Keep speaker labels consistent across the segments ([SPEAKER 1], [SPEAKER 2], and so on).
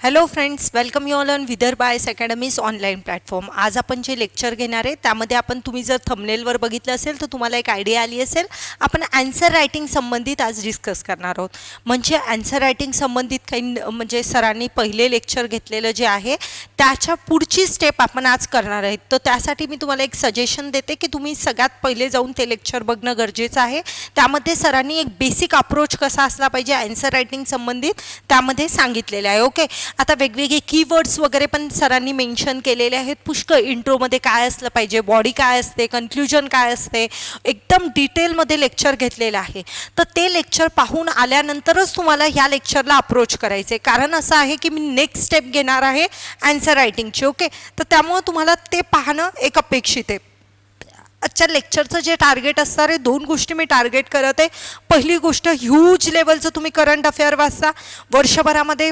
[SPEAKER 1] Hello friends, welcome you all on Vidarbha IAS academy's online platform. आज आपण जे lecture घेणार आहे त्यामध्ये आपण तुम्ही जर थंबनेलवर बघितलं असेल तर तुम्हाला एक आयडिया आली असेल. आपण ॲन्सर रायटिंग संबंधित आज डिस्कस करणार आहोत. म्हणजे ॲन्सर रायटिंग संबंधित काही म्हणजे सरांनी पहिले लेक्चर घेतलेलं जे आहे त्याच्या पुढची स्टेप आपण आज करणार आहेत. तर त्यासाठी मी तुम्हाला एक सजेशन देते की तुम्ही सगळ्यात पहिले जाऊन ते लेक्चर बघणं गरजेचं आहे. त्यामध्ये सरांनी एक बेसिक अप्रोच कसा असला पाहिजे ॲन्सर रायटिंग संबंधित त्यामध्ये सांगितलेलं आहे. ओके, आता वेगवेगळे कीवर्ड्स वगैरे पण सरांनी मेन्शन केलेले आहेत. पुष्कळ इंट्रोमध्ये काय असलं पाहिजे, बॉडी काय असते, कन्क्ल्युजन काय असते, एकदम डिटेलमध्ये लेक्चर घेतलेलं आहे. तर ते लेक्चर पाहून आल्यानंतरच तुम्हाला ह्या लेक्चरला अप्रोच करायचे. कारण असं आहे की मी नेक्स्ट स्टेप घेणार आहे ॲन्सर रायटिंगची. ओके, तर त्यामुळं तुम्हाला ते पाहणं एक अपेक्षित आहे. आजच्या लेक्चरचं जे टार्गेट असणार आहे, दोन गोष्टी मी टार्गेट करत आहे. पहिली गोष्ट, ह्यूज लेवलचं तुम्ही करंट अफेअर वाचता. वर्षभरामध्ये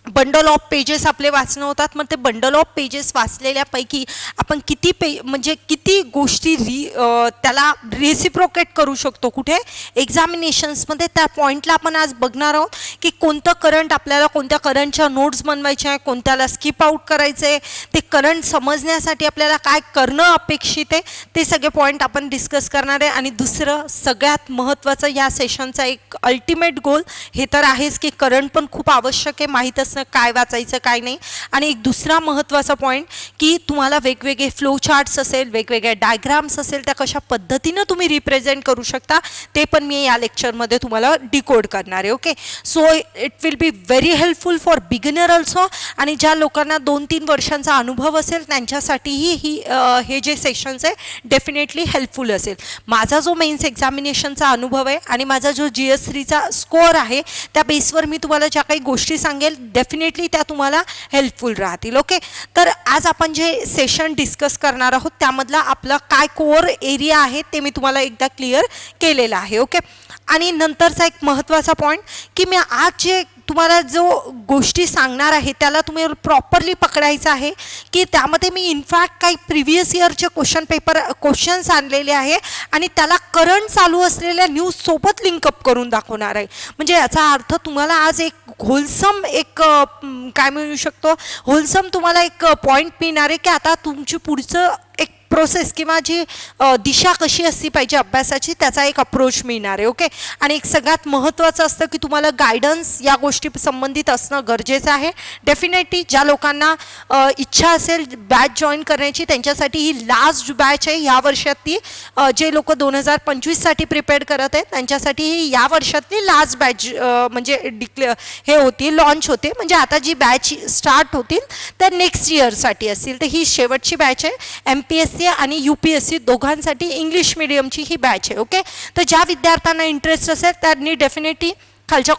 [SPEAKER 1] बंडल ऑफ पेजेस आपले वाचणं होतात. मग ते बंडल ऑफ पेजेस वाचलेल्यापैकी आपण किती गोष्टी त्याला रेसिप्रोकेट करू शकतो कुठे एक्झामिनेशन्समध्ये, त्या पॉईंटला आपण आज बघणार आहोत की कोणतं करंट आपल्याला कोणत्या करंटच्या नोट्स बनवायच्या आहे, कोणत्याला स्किप आउट करायचं आहे, ते करंट समजण्यासाठी आपल्याला काय करणं अपेक्षित आहे, ते सगळे पॉईंट आपण डिस्कस करणार आहे. आणि दुसरं सगळ्यात महत्त्वाचं या सेशनचा एक अल्टिमेट गोल हे तर आहेच की करंट पण खूप आवश्यक आहे, माहीत असणं काय वाचायचं काय नाही. आणि एक दुसरा महत्त्वाचा पॉईंट की तुम्हाला वेगवेगळे फ्लो चार्ट्स असेल, वेगवेगळे डायग्राम्स असेल, त्या कशा पद्धतीनं तुम्ही रिप्रेझेंट करू शकता ते पण मी या लेक्चरमध्ये तुम्हाला डिकोड करणार आहे. Okay, so it will be very helpful for beginner also. आणि ज्या लोकांना 2-3 वर्षांचा अनुभव असेल त्यांच्यासाठीही हे जे सेशन्स आहे डेफिनेटली हेल्पफुल असेल. माझा जो मेन्स एक्झामिनेशनचा अनुभव आहे आणि माझा जो GS3चा स्कोअर आहे त्या बेसवर मी तुम्हाला ज्या काही गोष्टी सांगेल डेफिनेटली त्या तुम्हाला हेल्पफुल राहतील. ओके, तर आज आपण जे सेशन डिस्कस करणार आहोत त्यामधला आपला काय कोअर एरिया आहे ते मी तुम्हाला एकदा क्लिअर केलेलं आहे. ओके, आणि नंतरचा एक महत्त्वाचा पॉईंट की मी आज जे तुम्हाला जो गोष्टी सांगणार आहे त्याला तुम्ही प्रॉपरली पकडायचं आहे की त्यामध्ये मी इनफॅक्ट काही प्रिव्हियस इयरचे क्वेश्चन्स आणलेले आहे आणि त्याला करंट चालू असलेल्या न्यूजसोबत लिंकअप करून दाखवणार आहे. म्हणजे याचा अर्थ तुम्हाला आज एक होलसम काय म्हणू शकतो, होलसम तुम्हाला एक पॉईंट मिळणार आहे की आता तुमची पुढचं एक प्रोसेस किंवा जी दिशा कशी असली पाहिजे अभ्यासाची त्याचा एक अप्रोच मिळणार आहे. ओके, आणि एक सगळ्यात महत्त्वाचं असतं की तुम्हाला गायडन्स या गोष्टी संबंधित असणं गरजेचं आहे. डेफिनेटली ज्या लोकांना इच्छा असेल बॅच जॉईन करण्याची त्यांच्यासाठी ही लास्ट बॅच आहे ह्या वर्षातली. जे लोक 2025साठी प्रिपेअर करत आहेत त्यांच्यासाठी ही या वर्षातली लास्ट बॅच म्हणजे लॉन्च होते. म्हणजे आता जी बॅच स्टार्ट होतील त्या नेक्स्ट इयरसाठी असतील. तर ही शेवटची बॅच आहे. MPSC आणि UPSC दोघांसाठी इंग्लिश मीडियमची ही बॅच आहे. ओके, तर ज्या विद्यार्थ्यांना इंटरेस्ट असेल त्यांनी डेफिनेटली खालच्या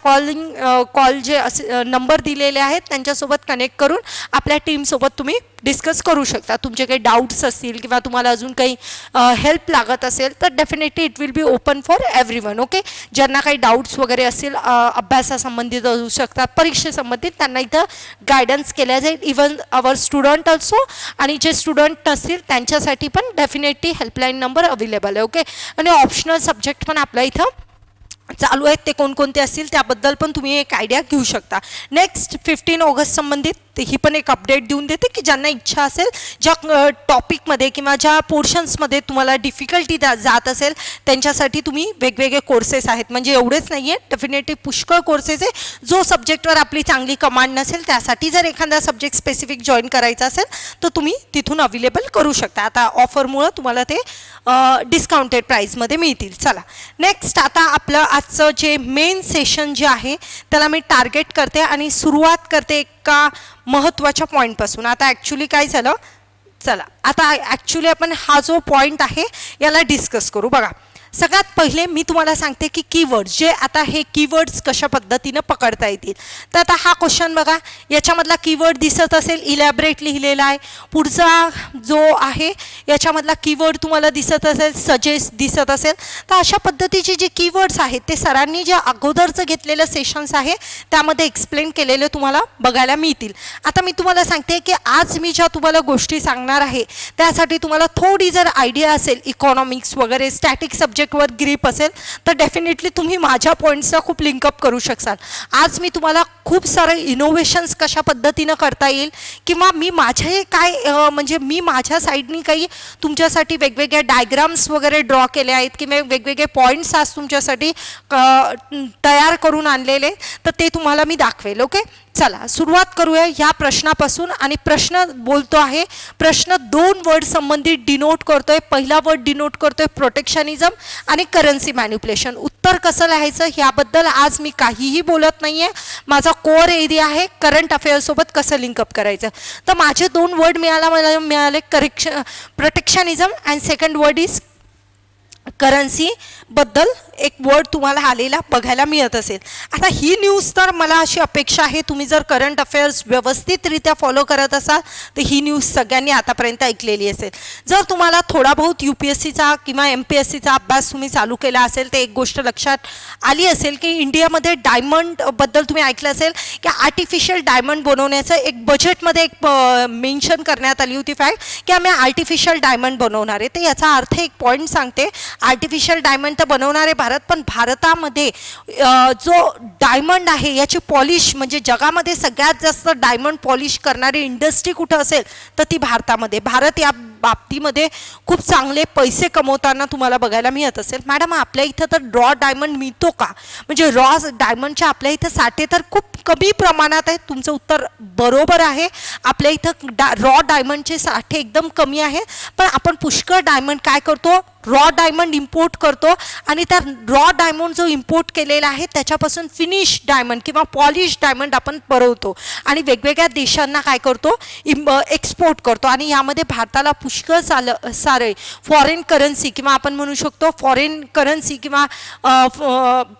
[SPEAKER 1] कॉल जे नंबर दिलेले आहेत त्यांच्यासोबत कनेक्ट करून आपल्या टीमसोबत तुम्ही डिस्कस करू शकता. तुमचे काही डाऊट्स असतील किंवा तुम्हाला अजून काही हेल्प लागत असेल तर definitely it will be open for everyone. Okay, ज्यांना काही डाऊट्स वगैरे असतील अभ्यासासंबंधित असू शकतात, परीक्षेसंबंधित, त्यांना इथं गायडन्स केल्या जाईल. इवन आवर स्टुडंट ऑल्सो, आणि जे स्टुडंट असतील त्यांच्यासाठी पण डेफिनेटली हेल्पलाईन नंबर अवेलेबल आहे. ओके, आणि ऑप्शनल सब्जेक्ट पण आपल्या इथं चालू आहेत. ते कोणकोणते असतील त्याबद्दल पण तुम्ही एक आयडिया घेऊ शकता. नेक्स्ट 15 ऑगस्ट संबंधित ही पण एक अपडेट देऊन देते की ज्यांना इच्छा असेल, ज्या टॉपिकमध्ये किंवा ज्या पोर्शन्समध्ये तुम्हाला डिफिकल्टी जात असेल त्यांच्यासाठी तुम्ही वेगवेगळे कोर्सेस आहेत. म्हणजे एवढेच नाही आहे, डेफिनेटली पुष्कळ कोर्सेस आहे. जो सब्जेक्टवर आपली चांगली कमांड नसेल त्यासाठी जर एखादा सब्जेक्ट स्पेसिफिक जॉईन करायचा असेल तर तुम्ही तिथून अवेलेबल करू शकता. आता ऑफरमुळं तुम्हाला ते डिस्काउंटेड प्राईसमध्ये मिळतील. चला नेक्स्ट, आता आपलं आजचं जे मेन सेशन जे आहे त्याला मी टार्गेट करते आणि सुरुवात करते एका महत्त्वाच्या पॉईंटपासून. आता ॲक्च्युली काय झालं, चला आता ॲक्च्युली आपण हा जो पॉईंट आहे याला डिस्कस करू. बघा, सगळ्यात पहिले मी तुम्हाला सांगते की कीवर्ड्स जे आता हे कीवर्ड्स कशा पद्धतीनं पकडता येतील. तर आता हा क्वेश्चन बघा, याच्यामधला कीवर्ड दिसत असेल, इलॅबरेट लिहिलेला आहे. पुढचा जो आहे याच्यामधला कीवर्ड तुम्हाला दिसत असेल, सजेस्ट दिसत असेल. तर अशा पद्धतीचे जे कीवर्ड्स आहेत ते सरांनी ज्या अगोदरचं घेतलेलं सेशन्स आहे त्यामध्ये एक्सप्लेन केलेले तुम्हाला बघायला मिळतील. आता मी तुम्हाला सांगते की आज मी ज्या तुम्हाला गोष्टी सांगणार आहे त्यासाठी तुम्हाला थोडी जर आयडिया असेल, इकॉनॉमिक्स वगैरे स्टॅटिक सब्जेक्ट सब्जेक्टवर ग्रीप असेल तर डेफिनेटली तुम्ही माझ्या पॉईंट्सला खूप लिंकअप करू शकाल. आज मी तुम्हाला खूप सारे इनोव्हेशन्स कशा पद्धतीनं करता येईल किंवा मी माझे काय म्हणजे मी माझ्या साईडनी काही तुमच्यासाठी वेगवेगळ्या डायग्राम्स वगैरे ड्रॉ केले आहेत किंवा वेगवेगळे पॉईंट्स आज तुमच्यासाठी तयार करून आणलेले, तर ते तुम्हाला मी दाखवेल. ओके, चला सुरुवात करूया ह्या प्रश्नापासून. आणि प्रश्न बोलतो आहे, प्रश्न 2 वर्ड संबंधित डिनोट करतोय. पहिला वर्ड डिनोट करतोय प्रोटेक्शनिझम आणि करन्सी मॅन्युप्युलेशन. उत्तर कसं लिहायचं ह्याबद्दल आज मी काहीही बोलत नाहीये. माझा कोअर एरिया आहे करंट अफेअर्ससोबत कसं लिंकअप करायचं. तर माझे 2 वर्ड मला मिळाले protectionism and second word is currency बद्दल एक वर्ड तुम्हाला आलेला बघायला मिळत असेल. आता ही न्यूज तर मला अशी अपेक्षा आहे तुम्ही जर करंट अफेअर्स व्यवस्थितरित्या फॉलो करत असाल तर ही न्यूज सगळ्यांनी आतापर्यंत ऐकलेली असेल. जर तुम्हाला थोडा बहुत UPSCचा किंवा MPSCचा अभ्यास तुम्ही चालू केला असेल तर एक गोष्ट लक्षात आली असेल की इंडियामध्ये डायमंडबद्दल तुम्ही ऐकलं असेल की आर्टिफिशियल डायमंड बनवण्याचं एक बजेटमध्ये एक मेन्शन करण्यात आली होती फॅक्ट की आम्ही आर्टिफिशियल डायमंड बनवणार आहे. तर याचा अर्थ एक पॉईंट सांगते, आर्टिफिशियल डायमंड तर बनवणार आहे भारत, पण भारतामध्ये जो डायमंड आहे याची पॉलिश म्हणजे जगामध्ये सगळ्यात जास्त डायमंड पॉलिश करणारी इंडस्ट्री कुठं असेल तर ती भारतामध्ये. भारत या बाबतीमध्ये खूप चांगले पैसे कमवताना तुम्हाला बघायला मिळत असेल. मॅडम आपल्या इथं तर रॉ डायमंड मिळतो का, म्हणजे रॉ डायमंडच्या आपल्या इथं साठे तर खूप कमी प्रमाणात आहेत. तुमचं उत्तर बरोबर आहे, आपल्या इथं रॉ डायमंडचे साठे एकदम कमी आहे, पण आपण पुष्कळ डायमंड काय करतो, रॉ डायमंड इम्पोर्ट करतो आणि त्या रॉ डायमंड जो इम्पोर्ट केलेला आहे त्याच्यापासून फिनिश डायमंड किंवा पॉलिश डायमंड आपण बनवतो आणि वेगवेगळ्या देशांना काय करतो एक्सपोर्ट करतो. आणि यामध्ये भारताला पुष्कळ सारे फॉरेन करन्सी किंवा आपण म्हणू शकतो फॉरेन करन्सी किंवा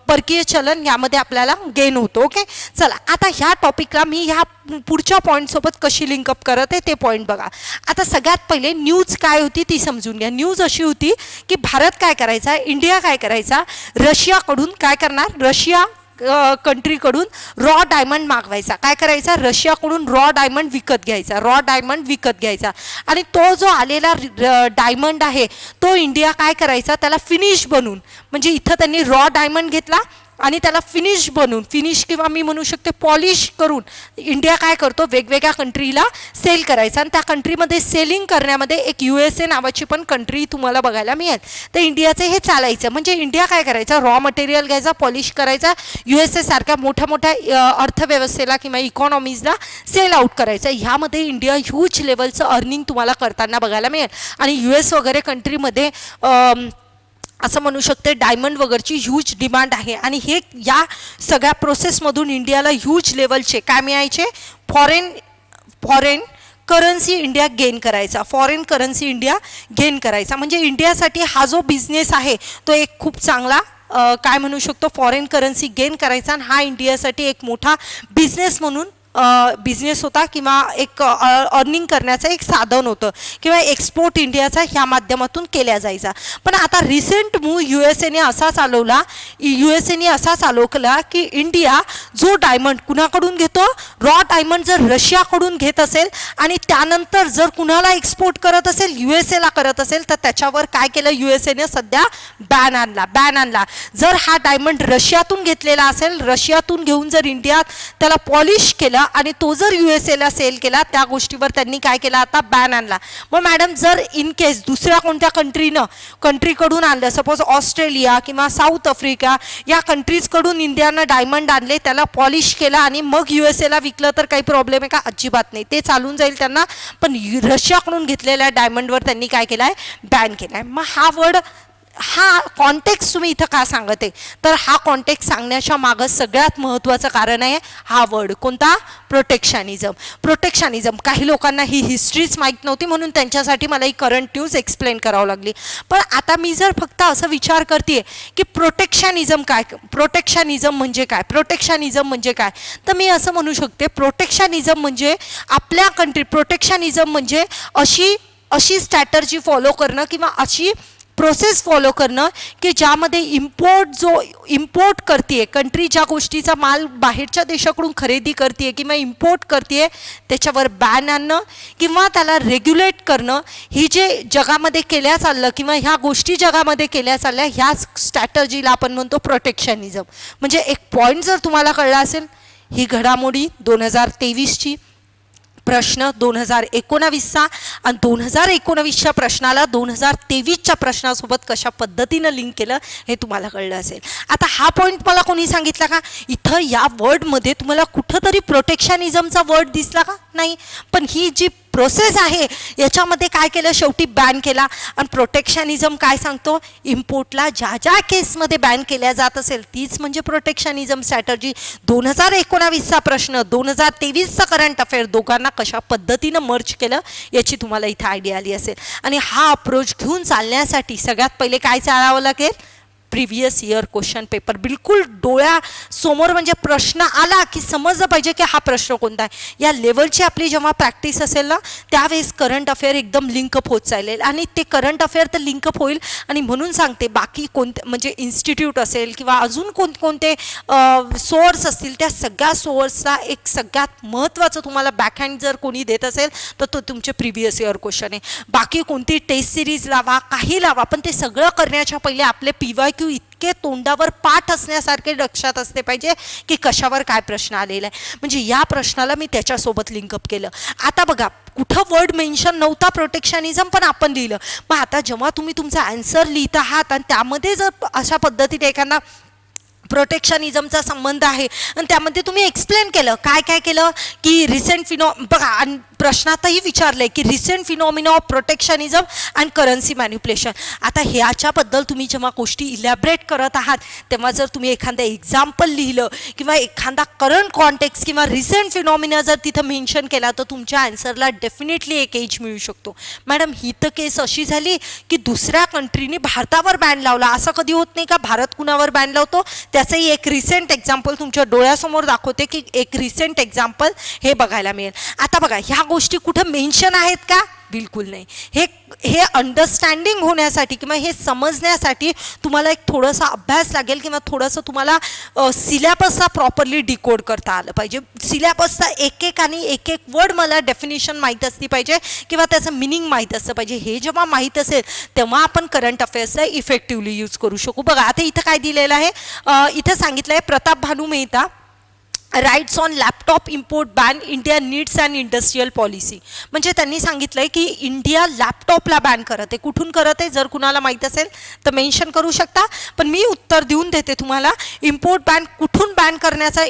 [SPEAKER 1] परकीय चलन यामध्ये आपल्याला गेन होतो. ओके, चला आता ह्या टॉपिकला मी ह्या पुढच्या पॉईंटसोबत कशी लिंकअप करत आहे ते पॉईंट बघा. आता सगळ्यात पहिले न्यूज काय होती ती समजून घ्या. न्यूज अशी होती की भारत काय करायचा, इंडिया काय करायचा, रशियाकडून काय करणार, रशिया कंट्रीकडून रॉ डायमंड मागवायचा. काय करायचा, रशियाकडून रॉ डायमंड विकत घ्यायचा, रॉ डायमंड विकत घ्यायचा. आणि तो जो आलेला डायमंड आहे तो इंडिया काय करायचा, त्याला फिनिश बनवून, म्हणजे इथं त्यांनी रॉ डायमंड घेतला आणि त्याला फिनिश बनवून, फिनिश किंवा मी म्हणू शकते पॉलिश करून इंडिया काय करतो वेगवेगळ्या कंट्रीला सेल करायचा. आणि त्या कंट्रीमध्ये सेलिंग करण्यामध्ये एक USA नावाची पण कंट्री तुम्हाला बघायला मिळेल. तर इंडियाचं हे चालायचं, म्हणजे इंडिया काय करायचा, रॉ मटेरियल घ्यायचा, पॉलिश करायचा, USA सारख्या मोठ्या मोठ्या अर्थव्यवस्थेला किंवा इकॉनॉमीजला सेल आउट करायचं. ह्यामध्ये इंडिया ह्यूज लेवलचं अर्निंग तुम्हाला करताना बघायला मिळेल. आणि US वगैरे कंट्रीमध्ये असं म्हणू शकते डायमंड वगैरेची ह्यूज डिमांड आहे. आणि हे या सगळ्या प्रोसेसमधून इंडियाला ह्यूज लेवलचे काय मिळायचे, फॉरेन करन्सी इंडिया गेन करायचा, फॉरेन करन्सी इंडिया गेन करायचा. म्हणजे इंडियासाठी हा जो बिझनेस आहे तो एक खूप चांगला काय म्हणू शकतो फॉरेन करन्सी गेन करायचा. आणि हा इंडियासाठी एक मोठा बिझनेस म्हणून बिझनेस होता किंवा एक अर्निंग करण्याचं एक साधन होतं किंवा एक्सपोर्ट इंडियाचा ह्या माध्यमातून केल्या जायचा. पण आता रिसेंट मूव USAने असा चालवला की इंडिया जो डायमंड कुणाकडून घेतो, रॉ डायमंड जर रशियाकडून घेत असेल आणि त्यानंतर जर कुणाला एक्सपोर्ट करत असेल USAला करत असेल तर त्याच्यावर काय केलं USAने सध्या बॅन आणला. जर हा डायमंड रशियातून घेतलेला असेल, रशियातून घेऊन जर इंडियात त्याला पॉलिश केलं आणि तो जर USAला सेल केला त्या गोष्टीवर त्यांनी काय केलं आता बॅन आणला. मग मॅडम जर इन केस दुसऱ्या कोणत्या कंट्रीकडून आणलं, सपोज ऑस्ट्रेलिया किंवा साऊथ आफ्रिका या कंट्रीजकडून इंडियानं डायमंड आणले, त्याला पॉलिश केला आणि मग USAला विकलं तर काही प्रॉब्लेम आहे का, अजिबात नाही, ते चालून जाईल त्यांना. पण रशियाकडून घेतलेल्या डायमंडवर त्यांनी काय केलं आहे, बॅन केला आहे. मग हा कॉन्टेक्स्ट तुम्ही इथं का सांगते, तर हा कॉन्टेक्स्ट सांगण्याच्या मागं सगळ्यात महत्त्वाचं कारण आहे हा वर्ड कोणता, प्रोटेक्शनिझम. काही लोकांना ही हिस्ट्रीच माहीत नव्हती म्हणून त्यांच्यासाठी मला ही करंट न्यूज एक्सप्लेन करावं लागली. पण आता मी जर फक्त असं विचार करते की प्रोटेक्शनिझम म्हणजे काय, तर मी असं म्हणू शकते प्रोटेक्शनिझम म्हणजे आपल्या प्रोटेक्शनिझम म्हणजे अशी स्ट्रॅटर्जी फॉलो करणं किंवा अशी प्रोसेस फॉलो करणं की ज्यामध्ये इम्पोर्ट करते कंट्री ज्या गोष्टीचा माल बाहेरच्या देशाकडून खरेदी करते किंवा इम्पोर्ट करते त्याच्यावर बॅन आणणं किंवा त्याला रेग्युलेट करणं, ही जे जगामध्ये केल्या चाललं किंवा ह्या गोष्टी जगामध्ये केल्या चालल्या ह्या स्ट्रॅटर्जीला आपण म्हणतो प्रोटेक्शनिझम. म्हणजे एक पॉईंट जर तुम्हाला कळला असेल, ही घडामोडी 2023ची प्रश्न 2019चा आणि 2019च्या प्रश्नाला 2023च्या प्रश्नासोबत कशा पद्धतीनं लिंक केलं हे तुम्हाला कळलं असेल. आता हा पॉईंट मला कोणी सांगितला का? इथं या वर्डमध्ये तुम्हाला कुठंतरी प्रोटेक्शनिझमचा वर्ड दिसला का? नाही. पण ही जी प्रोसेस आहे याच्यामध्ये काय केलं, शेवटी बॅन केला. आणि प्रोटेक्शनिझम काय सांगतो, इम्पोर्टला ज्या ज्या केसमध्ये बॅन केल्या जात असेल तीच म्हणजे प्रोटेक्शनिझम स्ट्रॅटर्जी. 2019चा प्रश्न 2023चा करंट अफेअर दोघांना कशा पद्धतीनं मर्ज केलं याची तुम्हाला इथं आयडिया आली असेल. आणि हा अप्रोच घेऊन चालण्यासाठी सगळ्यात पहिले काय चालावं लागेल, प्रिव्हियस इयर क्वेश्चन पेपर बिलकुल डोळ्यासमोर, म्हणजे प्रश्न आला की समजलं पाहिजे की हा प्रश्न कोणता आहे. या लेवलची आपली जेव्हा प्रॅक्टिस असेल ना त्यावेळेस करंट अफेअर एकदम लिंकअप होत चालेल. आणि ते करंट अफेअर तर लिंकअप होईल. आणि म्हणून सांगते बाकी कोणते म्हणजे इन्स्टिट्यूट असेल किंवा अजून कोणते सोर्स असतील त्या सगळ्या सोर्सचा एक सगळ्यात महत्त्वाचं तुम्हाला बॅकहँड जर कोणी देत असेल तर तो तुमचे प्रिव्हियस इयर क्वेश्चन आहे. बाकी कोणती टेस्ट सिरीज लावा काही लावा, पण ते सगळं करण्याच्या पहिले आपले PYQ इतके तोंडावर पाठ असण्यासारखे लक्षात असते पाहिजे की कशावर काय प्रश्न आलेला आहे. म्हणजे या प्रश्नाला मी त्याच्यासोबत लिंकअप केलं. आता बघा कुठं वर्ड मेन्शन नव्हता प्रोटेक्शनिझम पण आपण लिहिलं. मग आता जेव्हा तुम्ही तुमचा आन्सर लिहित आहात आणि त्यामध्ये जर अशा पद्धतीने एखादा प्रोटेक्शनिझमचा संबंध आहे आणि त्यामध्ये तुम्ही एक्सप्लेन केलं, काय काय केलं की रिसेंट बघा आणि प्रश्नातही विचारलंय की recent phenomena of protectionism and currency manipulation. आता ह्याच्याबद्दल तुम्ही जेव्हा गोष्टी इलॅबरेट करत आहात तेव्हा जर तुम्ही एखादं एक्झाम्पल लिहिलं किंवा एखादा करंट कॉन्टेक्स्ट किंवा रिसेंट फिनॉमिना जर तिथं मेन्शन केला तर तुमच्या आन्सरला डेफिनेटली एक एज मिळू शकतो. मॅडम ही तर केस अशी झाली की दुसऱ्या कंट्रीने भारतावर बॅन लावला. असं कधी होत नाही का भारत कुणावर बॅन लावतो, त्याचंही एक रिसेंट एक्झाम्पल तुमच्या डोळ्यासमोर दाखवते की एक रिसेंट एक्झाम्पल हे बघायला मिळेल. आता बघा ह्या गोष्टी कुठं मेन्शन आहेत का? बिलकुल नाही. हे अंडरस्टँडिंग होण्यासाठी किंवा हे समजण्यासाठी तुम्हाला एक थोडासा अभ्यास लागेल किंवा थोडंसं तुम्हाला सिलॅबसला प्रॉपरली डिकोड करता आलं पाहिजे. सिलॅबसचा एक आणि एक वर्ड मला डेफिनेशन माहीत असली पाहिजे किंवा त्याचं मिनिंग माहीत असलं पाहिजे. हे जेव्हा माहीत असेल तेव्हा आपण करंट अफेअर्सला इफेक्टिव्हली यूज करू शकू. बघा आता इथं काय दिलेलं आहे, इथं सांगितलं आहे Pratap Bhanu Mehta writes on laptop import ban India needs and industrial policy. म्हणजे त्यांनी सांगितलं आहे की इंडिया लॅपटॉपला बॅन करत आहे. कुठून करत आहे जर कुणाला माहीत असेल तर मेन्शन करू शकता, पण मी उत्तर देऊन देते तुम्हाला. इम्पोर्ट बॅन कुठून बॅन करण्याचा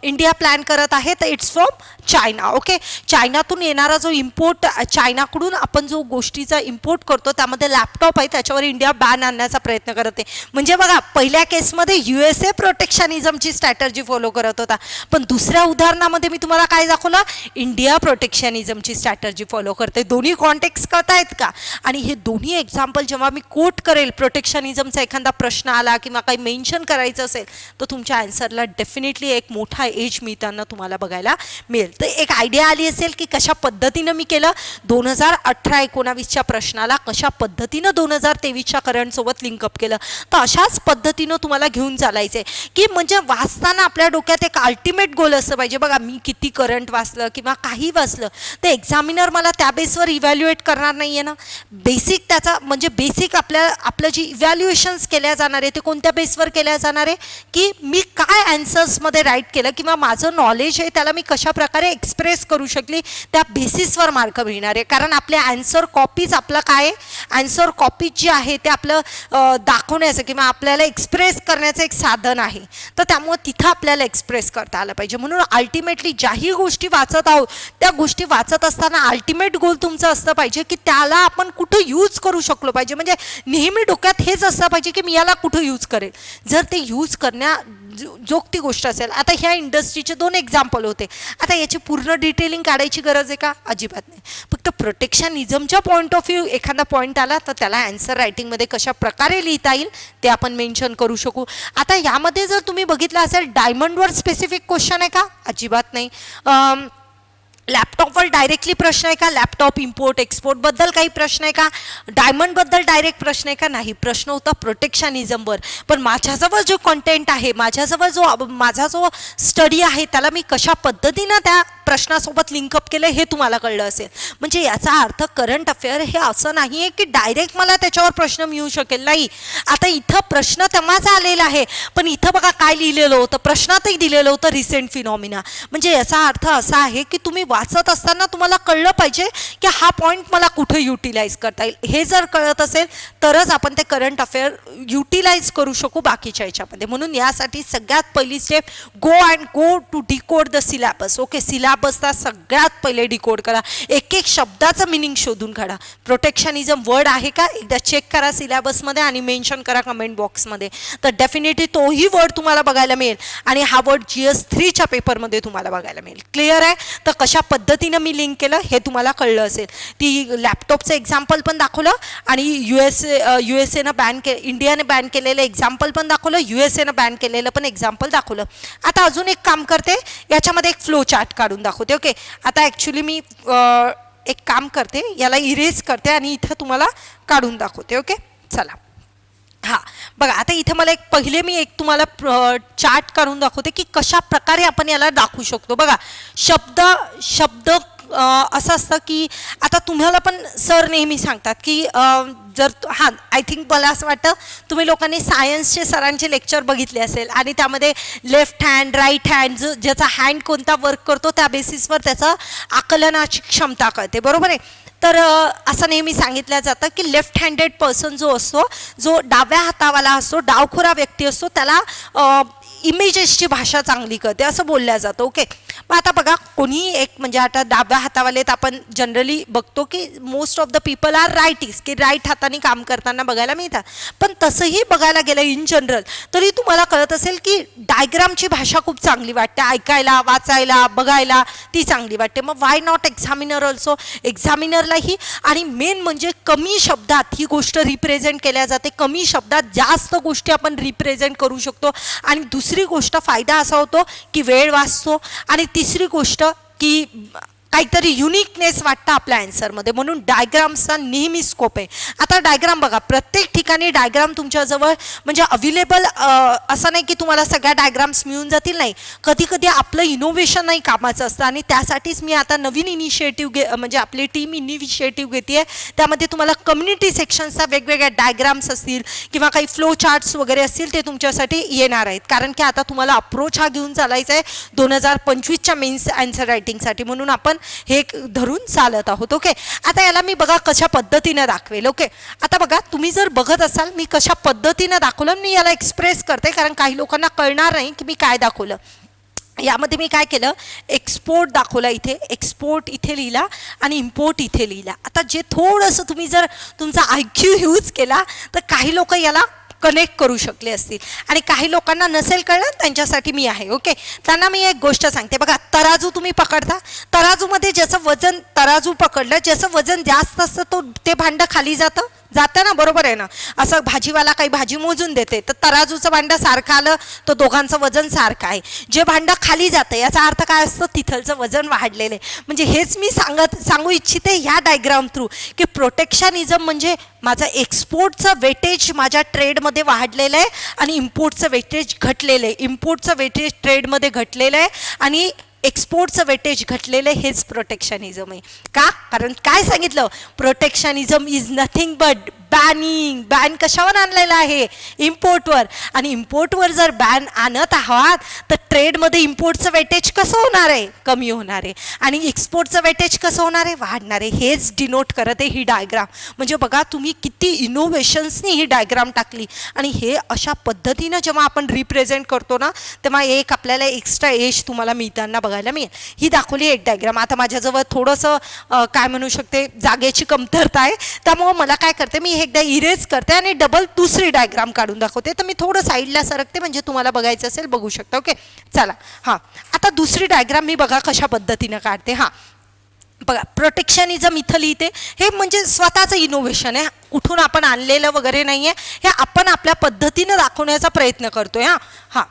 [SPEAKER 1] इंडिया प्लॅन करत आहे तर इट्स फ्रॉम चायना. ओके, चायनातून येणारा जो इम्पोर्ट, चायनाकडून आपण जो गोष्टीचा इम्पोर्ट करतो त्यामध्ये लॅपटॉप आहे त्याच्यावर इंडिया बॅन आणण्याचा प्रयत्न करत आहे. म्हणजे बघा पहिल्या केसमध्ये USA प्रोटेक्शनिझमची स्ट्रॅटर्जी फॉलो करत होता, पण दुसऱ्या उदाहरणामध्ये मी तुम्हाला काय दाखवलं, इंडिया प्रोटेक्शनिझमची स्ट्रॅटर्जी फॉलो करते. दोन्ही कॉन्टेक्स्ट करतायत का? आणि हे दोन्ही एक्झाम्पल जेव्हा मी कोट करेल, प्रोटेक्शनिझमचा एखादा प्रश्न आला किंवा काही मेन्शन करायचं असेल तर तुमच्या आन्सरला डेफिनेटली एक मोठा एज मिळताना तुम्हाला बघायला मिळेल. तर एक आयडिया आली असेल की कशा पद्धतीनं मी केलं 2018-19च्या प्रश्नाला कशा पद्धतीनं 2023च्या करंटसोबत लिंकअप केलं. तर अशाच पद्धतीनं तुम्हाला घेऊन चालायचं आहे की म्हणजे वाचताना आपल्या डोक्यात एक अल्टिमेट गोल असलं पाहिजे. बघा मी किती करंट वाचलं किंवा काही वाचलं तर एक्झामिनर मला त्या बेसवर इव्हॅल्युएट करणार नाही आहे ना. बेसिक त्याचा म्हणजे बेसिक आपलं जी इव्हॅल्युएशन्स केल्या जाणार आहे ते कोणत्या बेसवर केल्या जाणार आहे की मी काय ॲन्सर्समध्ये राईट केलं किंवा माझं नॉलेज आहे त्याला मी कशा प्रकारे एक्सप्रेस करू शकली त्या बेसिसवर मार्क मिळणार आहे. कारण आपल्या आन्सर कॉपीज आपलं काय आहे, आन्सर कॉपीज जी आहे ते आपलं दाखवण्याचं किंवा आपल्याला एक्सप्रेस करण्याचं एक साधन आहे. तर त्यामुळे तिथं आपल्याला एक्सप्रेस करता आलं पाहिजे. म्हणून अल्टिमेटली ज्याही गोष्टी वाचत आहोत त्या गोष्टी वाचत असताना अल्टिमेट गोल तुमचं असलं पाहिजे की त्याला आपण कुठं यूज करू शकलो पाहिजे. म्हणजे नेहमी डोक्यात हेच असलं पाहिजे की मी याला कुठं यूज करेल. जर ते यूज करण्या जोगती गोष्ट असेल. आता ह्या इंडस्ट्रीचे 2 एक्झाम्पल होते. आता याची पूर्ण डिटेलिंग काढायची गरज आहे का? अजिबात नाही. फक्त प्रोटेक्शनिझमच्या पॉईंट ऑफ व्ह्यू एखादा पॉईंट आला तर त्याला आन्सर रायटिंगमध्ये कशा प्रकारे लिहिता येईल ते आपण मेन्शन करू शकू. आता यामध्ये जर तुम्ही बघितलं असेल डायमंडवर स्पेसिफिक क्वेश्चन आहे का? अजिबात नाही. लॅपटॉपवर डायरेक्टली प्रश्न आहे का? लॅपटॉप इम्पोर्ट एक्सपोर्टबद्दल काही प्रश्न आहे का? डायमंडबद्दल डायरेक्ट प्रश्न आहे का? नाही. प्रश्न होता प्रोटेक्शनिझमवर. पण माझ्याजवळ जो कंटेंट आहे, माझ्याजवळ माझा जो स्टडी आहे, त्याला मी कशा पद्धतीनं त्या प्रश्नासोबत लिंकअप केलं हे तुम्हाला कळलं असेल. म्हणजे याचा अर्थ करंट अफेअर हे असं नाही आहे की डायरेक्ट मला त्याच्यावर प्रश्न मिळू शकेल. नाही. आता इथं प्रश्न तेव्हाचा आलेला आहे, पण इथं बघा काय लिहिलेलं होतं, प्रश्नातही दिलेलं होतं रिसेंट फिनॉमिना. म्हणजे याचा अर्थ असा आहे की तुम्ही वाचत असताना तुम्हाला कळलं पाहिजे की हा पॉईंट मला कुठे युटिलाइज करता येईल. हे जर कळत असेल तरच आपण ते करंट अफेअर युटिलाइज करू शकू बाकीच्या याच्यामध्ये. म्हणून यासाठी सगळ्यात पहिली step, go to decode the syllabus. Okay, सिलॅबसचा सगळ्यात पहिले डिकोड करा. एक एक शब्दाचं मिनिंग शोधून काढा. प्रोटेक्शनिझम वर्ड आहे का एकदा चेक करा सिलॅबसमध्ये आणि मेन्शन करा कमेंट बॉक्समध्ये. तर डेफिनेटली तोही वर्ड तुम्हाला बघायला मिळेल आणि हा वर्ड GS3च्या पेपरमध्ये तुम्हाला बघायला मिळेल. क्लिअर आहे? तर कशा पद्धतीनं मी लिंक केलं हे तुम्हाला कळलं असेल. ती लॅपटॉपचं एक्झाम्पल पण दाखवलं आणि USA इंडियाने बॅन केलेलं एक्झाम्पल पण दाखवलं, USAनं बॅन केलेलं पण एक्झाम्पल दाखवलं. आता अजून एक काम करते, याच्यामध्ये एक फ्लो चार्ट काढून दाखवते. ओके, आता ॲक्च्युली मी एक काम करते, याला इरेज करते आणि इथं तुम्हाला काढून दाखवते. ओके, चला. हां, बघा आता इथे मला मी एक तुम्हाला चार्ट काढून दाखवते की कशा प्रकारे आपण याला दाखवू शकतो. बघा, शब्द असं असतं की आता तुम्हाला पण सर नेहमी सांगतात की जर आय थिंक मला असं वाटतं तुम्ही लोकांनी सायन्सचे सरांचे लेक्चर बघितले असेल आणि त्यामध्ये लेफ्ट हँड राईट हँड ज्याचा हँड कोणता वर्क करतो त्या बेसिसवर त्याचं आकलनाची क्षमता कळते. बरोबर आहे? तर असं नेहमी सांगितलं जातं की लेफ्ट हँडेड पर्सन जो असतो, जो डाव्या हातावाला असतो, डावखोरा व्यक्ती असतो, त्याला इमेजेसची भाषा चांगली कळते असं बोललं जातं. ओके, मग आता बघा कोणीही एक म्हणजे आता डाव्या हातावालेत आपण जनरली बघतो की most of the people are rightist, की राईट हाताने काम करताना बघायला मिळतात. पण तसंही बघायला गेलं इन जनरल तरी तुम्हाला कळत असेल की डायग्रामची भाषा खूप चांगली वाटते, ऐकायला, वाचायला, बघायला ती चांगली वाटते. मग वाय नॉट एक्झामिनर ऑल्सो? एक्झामिनरलाही आणि मेन म्हणजे कमी शब्दात ही गोष्ट रिप्रेझेंट केल्या जाते, कमी शब्दात जास्त गोष्टी आपण रिप्रेझेंट करू शकतो. आणि दुसरी गोष्ट फायदा असा होतो की वेळ वाचतो आणि तिसरी गोष्ट की काहीतरी युनिकनेस वाटतं आपल्या ॲन्सरमध्ये. म्हणून डायग्राम्सचा नेहमी स्कोप आहे. आता डायग्राम बघा, प्रत्येक ठिकाणी डायग्राम तुमच्याजवळ म्हणजे अवेलेबल असं नाही की तुम्हाला सगळ्या डायग्राम्स मिळून जातील. नाही, कधी कधी आपलं इनोव्हेशन नाही कामाचं असतं आणि त्यासाठीच मी आता नवीन इनिशिएटिव्ह म्हणजे आपली टीम इनिशिएटिव्ह घेते आहे. त्यामध्ये तुम्हाला कम्युनिटी सेक्शन्सचा वेगवेगळ्या डायग्राम्स असतील किंवा काही फ्लो चार्ट्स वगैरे असतील ते तुमच्यासाठी येणार आहेत. कारण की आता तुम्हाला अप्रोच हा घेऊन चालायचा आहे 2025च्या मेन्स आन्सर रायटिंगसाठी. म्हणून आपण हे धरून चालत आहोत. ओके, आता याला मी बघा कशा पद्धतीने दाखवेल. ओके, आता बघा तुम्ही जर बघत असाल मी कशा पद्धतीने दाखवलं, मी याला एक्सप्रेस करते कारण काही लोकांना कळणार नाही की मी काय दाखवलं. यामध्ये मी काय केलं, एक्सपोर्ट दाखवला, इथे एक्सपोर्ट इथे लिहिला आणि इम्पोर्ट इथे लिहिला. आता जे थोडंसं तुम्ही जर तुमचा IQ यूज केला तर काही लोक याला कनेक्ट करू शकले असतील आणि काही लोकांना नसेल कळलं त्यांच्यासाठी मी आहे. ओके, त्यांना मी एक गोष्ट सांगते. बघा, तराजू तुम्ही पकडता, तराजूमध्ये ज्याचं वजन, तराजू पकडलं ज्याचं वजन जास्त असतं ते भांडं खाली जातं ना, बरोबर आहे ना? असं भाजीवाला काही भाजी मोजून देते तर तराजूचं भांडं सारखं आलं तर दोघांचं वजन सारखं आहे. जे भांडं खाली जातं याचा अर्थ काय असतो, तिथलचं वजन वाढलेलं आहे. म्हणजे हेच मी सांगू इच्छिते ह्या डायग्राम थ्रू की प्रोटेक्शनिझम म्हणजे माझं एक्सपोर्टचं वेटेज माझ्या ट्रेडमध्ये वाढलेलं आहे आणि इम्पोर्टचं वेटेज घटलेलं आहे. इम्पोर्टचं वेटेज ट्रेडमध्ये घटलेलं आहे आणि एक्सपोर्टचं वेटेज घटलेलं हेच प्रोटेक्शनिझम आहे. का? कारण काय सांगितलं, प्रोटेक्शनिझम इज नथिंग बट बॅन कशावर आणलेलं आहे, इम्पोर्टवर. आणि इम्पोर्टवर जर बॅन आणत आहात तर ट्रेडमध्ये इम्पोर्टचं वेटेज कसं होणार आहे, कमी होणार आहे आणि एक्सपोर्टचं वेटेज कसं होणार आहे, वाढणार आहे. हेच डिनोट करत आहे ही डायग्राम. म्हणजे बघा तुम्ही किती इनोव्हेशन्सनी ही डायग्राम टाकली आणि हे अशा पद्धतीनं जेव्हा आपण रिप्रेझेंट करतो ना तेव्हा एक आपल्याला एक्स्ट्रा एज तुम्हाला मिळताना बघायला मिळेल. ही दाखवली एक डायग्राम. आता माझ्याजवळ थोडंसं काय म्हणू शकते जागेची कमतरता आहे, त्यामुळं मला काय करते, मी एकदा इरेज करते आणि डबल दुसरी डायग्राम काढून दाखवते. तर मी थोडं साईडला सरकते म्हणजे तुम्हाला बघायचं असेल बघू शकता. ओके, चला. हां, आता दुसरी डायग्राम मी बघा कशा पद्धतीनं काढते. हां बघा, प्रोटेक्शनिझम इथं लिहिते. हे म्हणजे स्वतःचं इनोव्हेशन आहे, कुठून आपण आणलेलं वगैरे नाही आहे, हे आपण आपल्या पद्धतीनं दाखवण्याचा प्रयत्न करतोय. हां,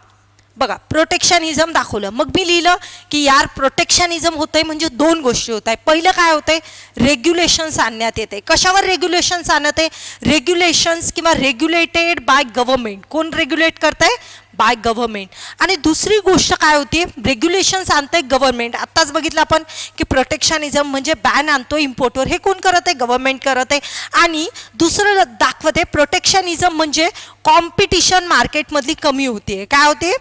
[SPEAKER 1] बघा प्रोटेक्शनिझम दाखवलं, मग मी लिहिलं की यार प्रोटेक्शनिझम होतंय म्हणजे दोन गोष्टी होत आहे. पहिलं काय होतंय, रेग्युलेशन्स आणण्यात येते. कशावर रेग्युलेशन्स आणत आहे, रेग्युलेशन्स किंवा रेग्युलेटेड बाय गव्हर्नमेंट. कोण रेग्युलेट करतंय, बाय गव्हर्नमेंट. आणि दुसरी गोष्ट काय होती, रेग्युलेशन्स आणतंय गव्हर्नमेंट. आत्ताच बघितलं आपण की प्रोटेक्शनिझम म्हणजे बॅन आणतो इम्पोर्टवर, हे कोण करत आहे, गव्हर्नमेंट करत आहे. आणि दुसरं दाखवते प्रोटेक्शनिझम म्हणजे कॉम्पिटिशन मार्केटमधली कमी होते. काय होते,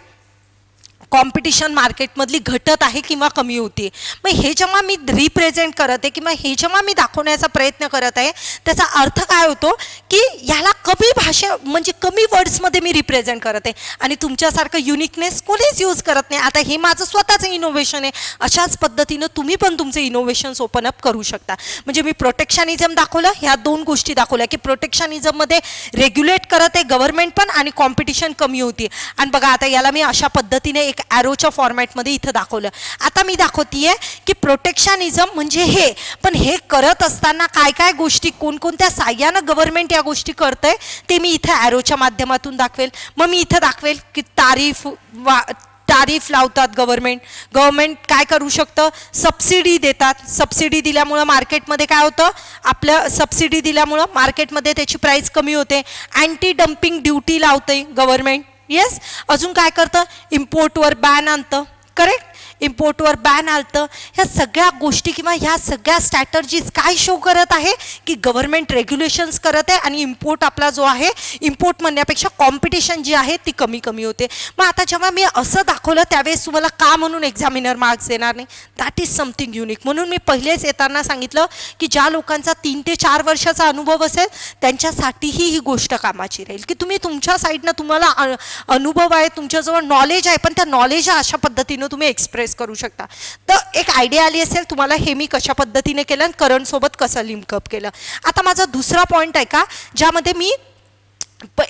[SPEAKER 1] कॉम्पिटिशन मार्केटमधली घटत आहे किंवा कमी होती. मग हे जेव्हा मी रिप्रेझेंट करत आहे किंवा हे जेव्हा मी दाखवण्याचा प्रयत्न करत आहे, त्याचा अर्थ काय होतो की ह्याला कमी म्हणजे कमी वर्ड्समध्ये मी रिप्रेझेंट करत आहे. आणि तुमच्यासारखं युनिकनेस कोणीच यूज करत नाही. आता हे माझं स्वतःचं इनोव्हेशन आहे. अशाच पद्धतीनं तुम्ही पण तुमचे इनोव्हेशन्स ओपन अप करू शकता. म्हणजे मी प्रोटेक्शनिझम दाखवलं, ह्या दोन गोष्टी दाखवल्या की प्रोटेक्शनिझममध्ये रेग्युलेट करत आहे गव्हर्नमेंट पण आणि कॉम्पिटिशन कमी होती. आणि बघा आता याला मी अशा पद्धतीने एक ॲरोच्या फॉर्मॅटमध्ये इथं दाखवलं. आता मी दाखवतीये की प्रोटेक्शनिझम म्हणजे हे, पण हे करत असताना काय काय गोष्टी कोणकोणत्या साह्यानं गव्हर्नमेंट या गोष्टी करतंय ते मी इथं ॲरोच्या माध्यमातून दाखवेल. मग मी इथं दाखवेल की तारीफ लावतात गव्हर्नमेंट काय करू शकतं, सबसिडी देतात. सबसिडी दिल्यामुळं मार्केटमध्ये काय होतं, आपल्या सबसिडी दिल्यामुळं मार्केटमध्ये त्याची प्राईस कमी होते. अँटी डम्पिंग ड्युटी लावते गव्हर्नमेंट. येस, अजून काय करतं, इम्पोर्टवर बॅन आणतं. करेक्ट, इम्पोर्टवर बॅन आणतं. ह्या सगळ्या गोष्टी किंवा ह्या सगळ्या स्ट्रॅटर्जीज काय शो करत आहे की गव्हर्नमेंट रेग्युलेशन्स करत आहे आणि इम्पोर्ट आपला जो आहे, इम्पोर्ट म्हणण्यापेक्षा कॉम्पिटिशन जी आहे ती कमी कमी होते. मग आता जेव्हा मी असं दाखवलं त्यावेळेस तुम्हाला का म्हणून एक्झामिनर मार्क्स देणार नाही, दॅट इज समथिंग युनिक. म्हणून मी पहिलेच येताना सांगितलं की ज्या लोकांचा 3 ते 4 वर्षाचा अनुभव असेल त्यांच्यासाठीही ही गोष्ट कामाची राहील की तुम्ही तुमच्या साईडनं तुम्हाला अनुभव आहे, तुमच्याजवळ नॉलेज आहे, पण त्या नॉलेज अशा पद्धतीनं तुम्ही एक्सप्रेस करू शकता. तर एक आयडिया आली असेल तुम्हाला हे मी कशा पद्धतीने केलं आणि करंट सोबत कसं लिंकअप केलं. आता माझा दुसरा पॉईंट आहे का ज्यामध्ये मी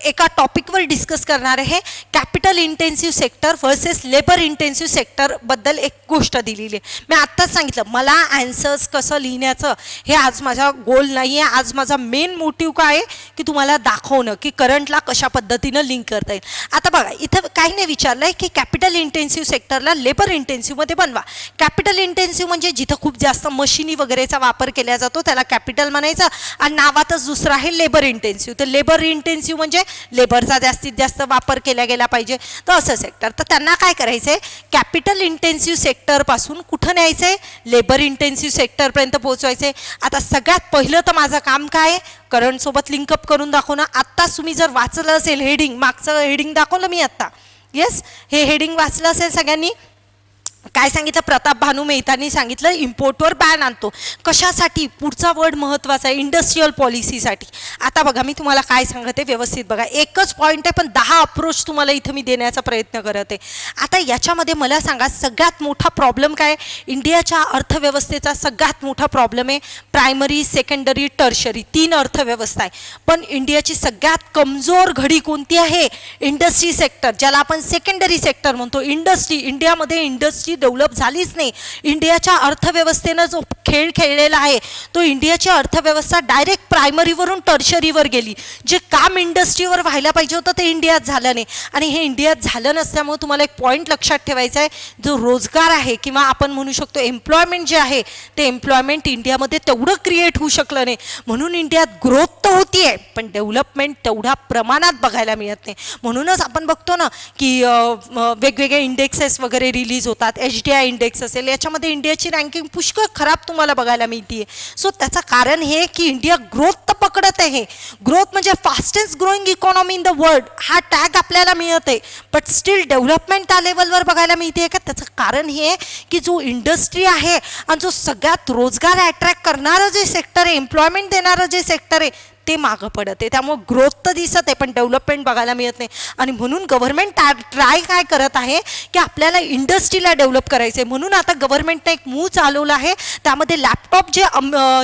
[SPEAKER 1] एका टॉपिकवर डिस्कस करणार आहे, capital intensive sector versus labour intensive सेक्टरबद्दल एक गोष्ट दिलेली आहे. मी आत्ताच सांगितलं मला ॲन्सर्स कसं लिहिण्याचं हे आज माझा गोल नाही आहे. आज माझा मेन मोटिव्ह काय आहे की तुम्हाला दाखवणं की करंटला कशा पद्धतीनं लिंक करता येईल. आता बघा इथं काही नाही विचारलं आहे की कॅपिटल इंटेन्सिव्ह सेक्टरला लेबर इंटेन्सिव्हमध्ये बनवा. कॅपिटल इंटेन्सिव्ह म्हणजे जिथं खूप जास्त मशिनी वगैरेचा वापर केला जातो त्याला कॅपिटल म्हणायचं, आणि नावातच दुसरं आहे लेबर इंटेन्सिव्ह. तर लेबर इंटेन्सिव्ह म्हणजे लेबरचा जास्तीत जास्त वापर केला गेला पाहिजे, तर असं सेक्टर. तर त्यांना काय करायचं आहे, कॅपिटल इंटेन्सिव्ह सेक्टरपासून कुठं न्यायचं आहे, लेबर इंटेन्सिव्ह सेक्टरपर्यंत पोहोचवायचं आहे. आता सगळ्यात पहिलं तर माझं काम काय आहे, करंटसोबत लिंकअप करून दाखवणं. आत्ताच तुम्ही जर वाचलं असेल हेडिंग, मागचं हेडिंग दाखवलं मी आत्ता. येस, हे हेडिंग वाचलं असेल सगळ्यांनी. काय सांगितलं, प्रताप भानू मेहतानी सांगितलं इम्पोर्टवर बॅन आणतो. कशासाठी, पुढचा वर्ड महत्त्वाचा आहे, इंडस्ट्रियल पॉलिसीसाठी. आता बघा मी तुम्हाला काय सांगते व्यवस्थित बघा, एकच पॉईंट आहे पण 10 अप्रोच तुम्हाला इथं मी देण्याचा प्रयत्न करत आहे. आता याच्यामध्ये मला सांगा सगळ्यात मोठा प्रॉब्लेम काय, इंडियाच्या अर्थव्यवस्थेचा सगळ्यात मोठा प्रॉब्लेम आहे प्रायमरी, सेकंडरी, टर्शरी 3 अर्थव्यवस्था आहे. पण इंडियाची सगळ्यात कमजोर घडी कोणती आहे, इंडस्ट्री सेक्टर, ज्याला आपण सेकंडरी सेक्टर म्हणतो. इंडियामध्ये इंडस्ट्री डेव्हलप झालीच नाही. इंडियाच्या अर्थव्यवस्थेनं जो खेळ खेळलेला आहे तो इंडियाची अर्थव्यवस्था डायरेक्ट प्रायमरीवरून टर्शरीवर गेली. जे काम इंडस्ट्रीवर व्हायला पाहिजे होतं ते इंडियात झालं नाही. आणि हे इंडियात झालं नसल्यामुळे तुम्हाला एक पॉईंट लक्षात ठेवायचा आहे, जो रोजगार आहे किंवा आपण म्हणू शकतो एम्प्लॉयमेंट जे आहे ते एम्प्लॉयमेंट इंडियामध्ये तेवढं क्रिएट होऊ शकलं नाही. म्हणून इंडियात ग्रोथ तर होती आहे पण डेव्हलपमेंट तेवढ्या प्रमाणात बघायला मिळत नाही. म्हणूनच आपण बघतो ना की वेगवेगळे इंडेक्सेस वगैरे रिलीज होतात. HDI इंडेक्स असेल याच्यामध्ये इंडियाची रँकिंग पुष्कळ खराब तुम्हाला बघायला मिळते. सो त्याचं कारण हे की इंडिया ग्रोथ तर पकडत आहे. ग्रोथ म्हणजे fastest growing economy in the world हा टॅग आपल्याला मिळत आहे, बट स्टील डेव्हलपमेंट त्या लेवलवर बघायला मिळते का. त्याचं कारण हे की जो इंडस्ट्री आहे आणि जो सगळ्यात रोजगार अट्रॅक्ट करणारं जे सेक्टर आहे, एम्प्लॉयमेंट देणारं जे सेक्टर आहे ते मागं पडत आहे. त्यामुळे ग्रोथ तर दिसत आहे पण डेव्हलपमेंट बघायला मिळत नाही. आणि म्हणून गव्हर्नमेंट ट्राय काय करत आहे की आपल्याला इंडस्ट्रीला डेव्हलप करायचं आहे. म्हणून आता गव्हर्नमेंटने एक मूव चालवला आहे, त्यामध्ये लॅपटॉप जे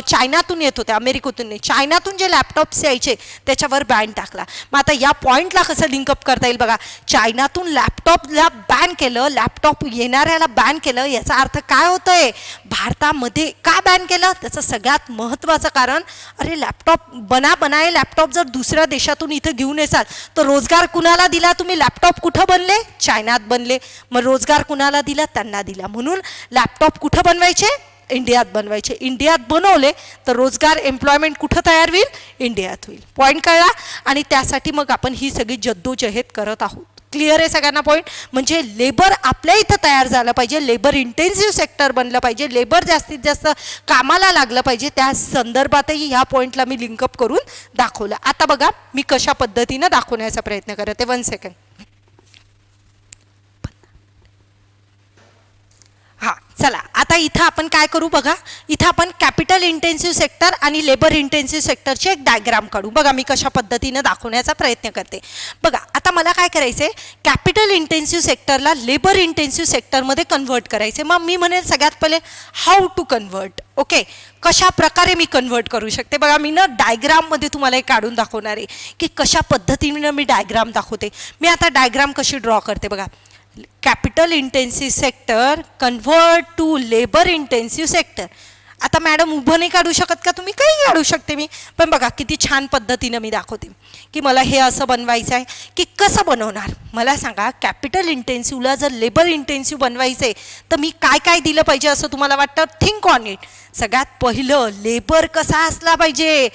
[SPEAKER 1] चायनातून येत होते, अमेरिकेतून नाही, चायनातून जे लॅपटॉप्स यायचे त्याच्यावर बॅन टाकला. मग आता या पॉईंटला कसं लिंकअप करता येईल बघा, चायनातून लॅपटॉपला बॅन केलं, लॅपटॉप येणाऱ्याला बॅन केलं, याचा अर्थ काय होतं आहे, भारतामध्ये का बॅन केलं, त्याचं सगळ्यात महत्त्वाचं कारण, अरे लॅपटॉप बना बनाए लॅपटॉप जर दुसऱ्या देशातून इथं घेऊन येसाल तर रोजगार कुणाला दिला तुम्ही? लॅपटॉप कुठं बनले? चायनात बनले. मग रोजगार कुणाला दिला? त्यांना दिला. म्हणून लॅपटॉप कुठं बनवायचे? इंडियात बनवायचे. इंडियात बनवले तर रोजगार एम्प्लॉयमेंट कुठं तयार होईल? इंडियात होईल. पॉईंट कळला? आणि त्यासाठी मग आपण ही सगळी जद्दोजहद करत आहोत. क्लिअर आहे सगळ्यांना पॉईंट? म्हणजे लेबर आपल्या इथं तयार झालं पाहिजे, लेबर इंटेन्सिव्ह सेक्टर बनलं पाहिजे, लेबर जास्तीत जास्त कामाला लागलं पाहिजे. त्या संदर्भातही ह्या पॉईंटला मी लिंकअप करून दाखवलं. आता बघा मी कशा पद्धतीनं दाखवण्याचा प्रयत्न करते. 1 सेकंड. हां, चला आता इथं आपण काय करू बघा. इथं आपण कॅपिटल इंटेन्सिव्ह सेक्टर आणि लेबर इंटेन्सिव्ह सेक्टरचे एक डायग्राम काढू. बघा मी कशा पद्धतीनं दाखवण्याचा प्रयत्न करते. बघा आता मला काय करायचं आहे, कॅपिटल इंटेन्सिव्ह सेक्टरला लेबर इंटेन्सिव्ह सेक्टरमध्ये कन्व्हर्ट करायचे. मग मी म्हणेल सगळ्यात पहिले हाऊ टू कन्व्हर्ट. ओके, कशा प्रकारे मी कन्व्हर्ट करू शकते. बघा मी ना डायग्राममध्ये तुम्हाला हे काढून दाखवणार आहे की कशा पद्धतीनं मी डायग्राम दाखवते. मी आता डायग्राम कशी ड्रॉ करते बघा. Capital intensive sector convert to labour intensive sector. आता मॅडम उभं नाही काढू शकत का तुम्ही? काही काढू शकते मी, पण बघा किती छान पद्धतीनं मी दाखवते की मला हे असं बनवायचं आहे. की कसं बनवणार मला सांगा. कॅपिटल इंटेन्सिव्हला जर लेबर इंटेन्सिव्ह बनवायचं आहे तर मी काय काय दिलं पाहिजे असं तुम्हाला वाटतं? Think on it. सगळ्यात पहिलं लेबर कसा असला पाहिजे.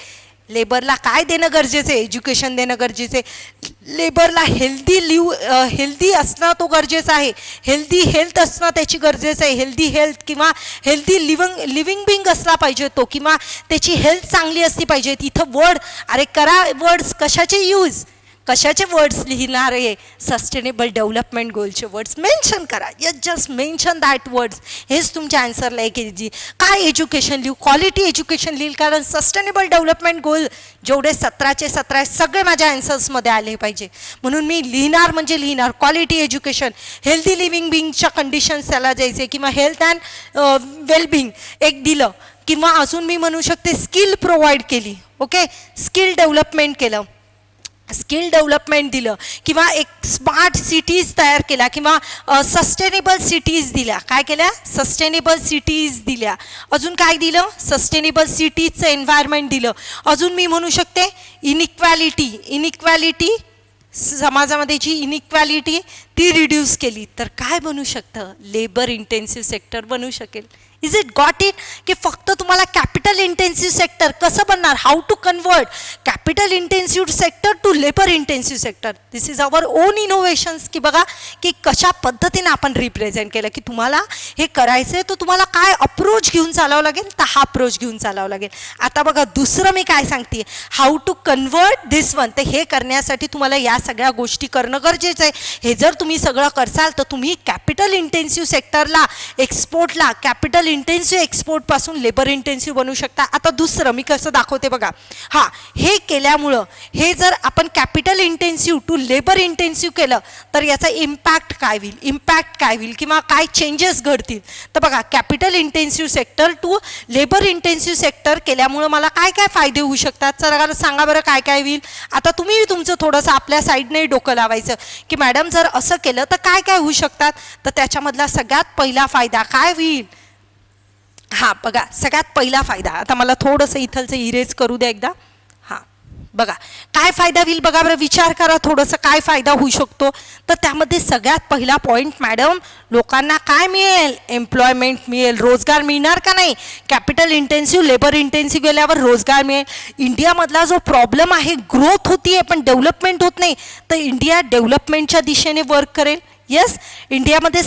[SPEAKER 1] लेबरला काय देणं गरजेचं आहे? एज्युकेशन देणं गरजेचं आहे. लेबरला हेल्दी असणं तो गरजेचं आहे. हेल्दी हेल्थ असणं त्याची गरजेचं आहे. हेल्दी हेल्थ किंवा हेल्दी लिव्हिंग बिंग असला पाहिजे तो, किंवा त्याची हेल्थ चांगली असली पाहिजे. इथं अरे करा वर्ड्स कशाचे यूज, कशाचे वर्ड्स लिहिणार आहे? सस्टेनेबल डेव्हलपमेंट गोलचे वर्ड्स मेन्शन करा. Just mention that words. हेच तुमच्या आन्सरला एक जी काय एज्युकेशन लिहू, क्वालिटी एज्युकेशन लिहिल, कारण सस्टेनेबल डेव्हलपमेंट गोल जेवढे 17चे 17 सगळे माझ्या आन्सर्समध्ये आले पाहिजे. म्हणून मी लिहिणार म्हणजे लिहिणार क्वालिटी एज्युकेशन, हेल्दी लिव्हिंग बिंगच्या कंडिशन्स त्याला द्यायचे, किंवा हेल्थ अँड वेलबिंग एक दिलं, किंवा अजून मी म्हणू शकते स्किल प्रोव्हाइड केली. ओके, स्किल डेव्हलपमेंट केलं, स्किल डेव्हलपमेंट दिलं, किंवा एक स्मार्ट सिटीज तयार केला, किंवा सस्टेनेबल सिटीज दिल्या. काय केल्या? सस्टेनेबल सिटीज दिल्या. अजून काय दिलं? सस्टेनेबल सिटीजचं एन्व्हायरमेंट दिलं. अजून मी म्हणू शकते इनिक्वॅलिटी समाजामध्ये जी इनिक्वॅलिटी ती रिड्यूस केली. तर काय बनू शकतं? लेबर इंटेन्सिव्ह सेक्टर बनू शकेल. Is it got it? की फक्त तुम्हाला कॅपिटल इंटेन्सिव्ह सेक्टर कसं बनणार, how to convert capital intensive sector to labour intensive sector. This is our own innovations. की बघा की कशा पद्धतीने आपण रिप्रेझेंट केलं. की तुम्हाला हे करायचं आहे तर तुम्हाला काय अप्रोच घेऊन चालावं लागेल, तर हा अप्रोच घेऊन चालावं लागेल. आता बघा दुसरं मी काय सांगते, how to convert this one. तर हे करण्यासाठी तुम्हाला या सगळ्या गोष्टी करणं गरजेचं आहे. हे जर तुम्ही सगळं करसाल तर तुम्ही कॅपिटल इंटेन्सिव्ह सेक्टरला एक्सपोर्टला कॅपिटल इंटेन्सिव्ह एक्सपोर्टपासून लेबर इंटेन्सिव्ह बनवू शकता. आता दुसरं मी कसं दाखवते बघा. हां, हे केल्यामुळं हे जर आपण capital intensive to labour intensive केलं तर याचा इम्पॅक्ट काय होईल किंवा काय चेंजेस घडतील. तर बघा capital intensive sector to labour intensive sector केल्यामुळं मला काय काय फायदे होऊ शकतात तर सांगा बरं काय काय होईल. आता तुम्ही तुमचं थोडंसं आपल्या साईडने डोकं लावायचं की मॅडम जर असं केलं तर काय काय होऊ शकतात. तर त्याच्यामधला सगळ्यात पहिला फायदा काय होईल. हां बघा सगळ्यात पहिला फायदा, आता मला थोडंसं इथलचं इरेज करू द्या एकदा. हां बघा काय फायदा होईल बघा बरं, विचार करा थोडंसं काय फायदा होऊ शकतो. तर त्यामध्ये सगळ्यात पहिला पॉईंट मॅडम, लोकांना काय मिळेल, एम्प्लॉयमेंट मिळेल, रोजगार मिळणार का नाही. कॅपिटल इंटेन्सिव्ह लेबर इंटेन्सिव्ह गेल्यावर रोजगार मिळेल. इंडियामधला जो प्रॉब्लेम आहे, ग्रोथ होती आहे पण डेव्हलपमेंट होत नाही, तर इंडिया डेव्हलपमेंटच्या दिशेने वर्क करेल. येस, इंडियामध्ये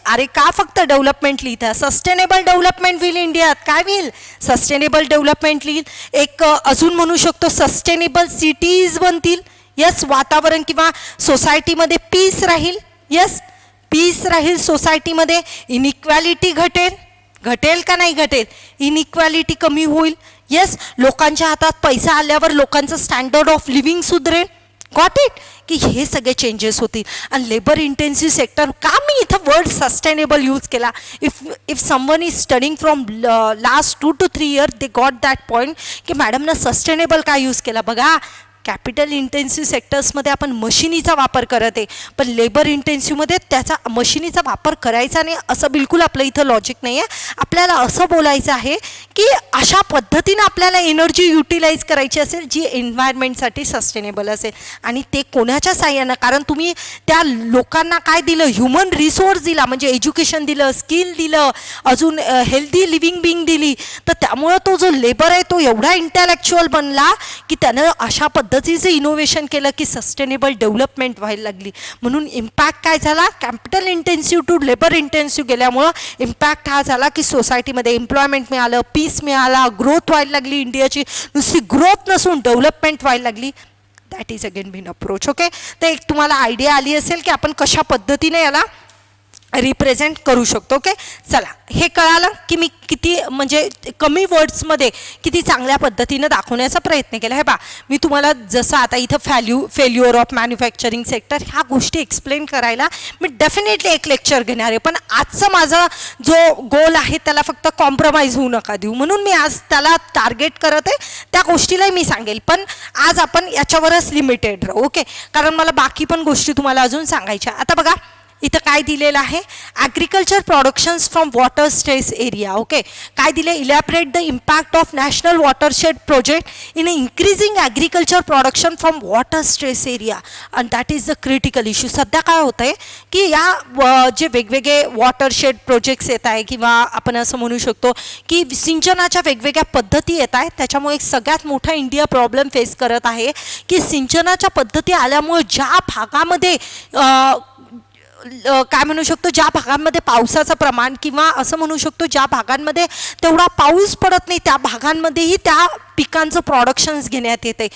[SPEAKER 1] अरे का फक्त डेव्हलपमेंट लिहिता, सस्टेनेबल डेव्हलपमेंट होईल. इंडियात काय होईल, सस्टेनेबल डेव्हलपमेंट लिहिल. एक अजून म्हणू शकतो सस्टेनेबल सिटीज बनतील. येस, वातावरण किंवा सोसायटीमध्ये पीस राहील. येस, पीस राहील सोसायटीमध्ये. इनइक्वॅलिटी घटेल का नाही घटेल, इनइक्वॅलिटी कमी होईल. येस, लोकांच्या हातात पैसा आल्यावर लोकांचं स्टँडर्ड ऑफ लिव्हिंग सुधरेल. गॉट इट, की हे सगळे चेंजेस होतील. आणि लेबर इंटेन्सिव्ह सेक्टर का मी इथं वर्ड सस्टेनेबल यूज केला, if someone is studying from last 2 to 3 years they got that point की मॅडमनं सस्टेनेबल काय यूज केला. बघा कॅपिटल इंटेन्सिव्ह सेक्टर्समध्ये आपण मशिनीचा वापर करत आहे, पण लेबर इंटेन्सिव्हमध्ये त्याचा मशिनीचा वापर करायचा नाही असं बिलकुल आपलं इथं लॉजिक नाही आहे. आपल्याला असं बोलायचं आहे की अशा पद्धतीनं आपल्याला एनर्जी युटिलाइज करायची असेल जी एन्व्हायरमेंटसाठी सस्टेनेबल असेल, आणि ते कोणाच्या साह्यानं, कारण तुम्ही त्या लोकांना काय दिलं, ह्युमन रिसोर्स दिला, म्हणजे एज्युकेशन दिलं, स्किल दिलं, अजून हेल्दी लिव्हिंग बिंग दिली, तर त्यामुळं तो जो लेबर आहे तो एवढा इंटेलेक्च्युअल बनला की त्यानं अशा पद्धतीचं इनोव्हेशन केलं की सस्टेनेबल डेव्हलपमेंट व्हायला लागली. म्हणून इम्पॅक्ट काय झाला, capital intensive to labour intensive गेल्यामुळं इम्पॅक्ट हा झाला की सोसायटीमध्ये एम्प्लॉयमेंट मिळालं, पीस मिळाला, ग्रोथ व्हायला लागली, इंडियाची नुसती ग्रोथ नसून डेव्हलपमेंट व्हायला लागली. That is again been approach. Okay, तर एक तुम्हाला आयडिया आली असेल की आपण कशा पद्धतीने याला रिप्रेझेंट करू शकतो. ओके, चला, हे कळालं की मी किती म्हणजे कमी वर्ड्समध्ये किती चांगल्या पद्धतीनं दाखवण्याचा प्रयत्न केला. हे मी तुम्हाला जसं आता इथं फेल्युअर ऑफ मॅन्युफॅक्चरिंग सेक्टर ह्या गोष्टी एक्सप्लेन करायला मी डेफिनेटली एक लेक्चर घेणार आहे, पण आजचा माझा जो गोल आहे त्याला फक्त कॉम्प्रोमाइज होऊ नका देऊ, म्हणून मी आज त्याला टार्गेट करत आहे, त्या गोष्टीलाही मी सांगेल, पण आज आपण याच्यावरच लिमिटेड राहू. ओके, कारण मला बाकी पण गोष्टी तुम्हाला अजून सांगायच्या. आता बघा इथं काय दिलेलं आहे, agriculture productions from water stress area. Okay, काय दिले, elaborate the impact of national watershed project in increasing agriculture production from water stress area, and that is the critical issue. सध्या काय होतं आहे की या जे वेगवेगळे वॉटरशेड प्रोजेक्ट्स येत आहे, किंवा आपण असं म्हणू शकतो की सिंचनाच्या वेगवेगळ्या पद्धती येत आहेत, त्याच्यामुळे एक सगळ्यात मोठा इंडिया प्रॉब्लेम फेस करत आहे की सिंचनाच्या पद्धती आल्यामुळे ज्या भागामध्ये काय म्हणू शकतो, ज्या भागांमध्ये पावसाचं प्रमाण, किंवा असं म्हणू शकतो ज्या भागांमध्ये तेवढा पाऊस पडत नाही त्या भागांमध्येही त्या पिकांचं प्रोडक्शन्स घेण्यात येते.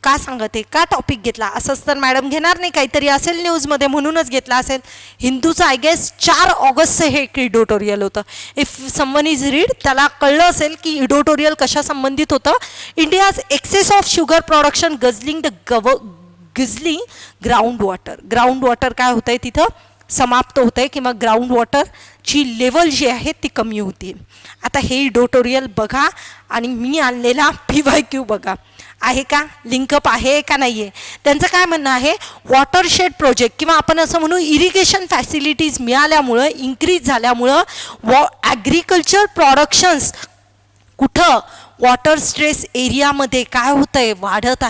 [SPEAKER 1] का सांगते, का टॉपिक घेतला, असंच तर मॅडम घेणार नाही, काहीतरी असेल न्यूजमध्ये म्हणूनच घेतला असेल. हिंदूचं आय गेस 4 ऑगस्टचं हे एडिटोरियल होतं. इफ समवन इज रीड त्याला कळलं असेल की एडिटोरियल कशा संबंधित होतं. India's excess of sugar production guzzling guzzling ground water काय होतं आहे तिथं समाप्त होतं आहे, किंवा ग्राउंड वॉटरची लेवल जी आहे ती कमी होती. आता हे एडिटोरियल बघा आणि मी आणलेला PYQ बघा, आहे का, लिंकअप आहे का नाही आहे. त्यांचं काय म्हणणं आहे, वॉटरशेड प्रोजेक्ट किंवा आपण असं म्हणू इरिगेशन फॅसिलिटीज मिळाल्यामुळं, इन्क्रीज झाल्यामुळं ॲग्रिकल्चर प्रोडक्शन्स कुठं वॉटर स्ट्रेस एरियामध्ये काय होतं आहे, वाढत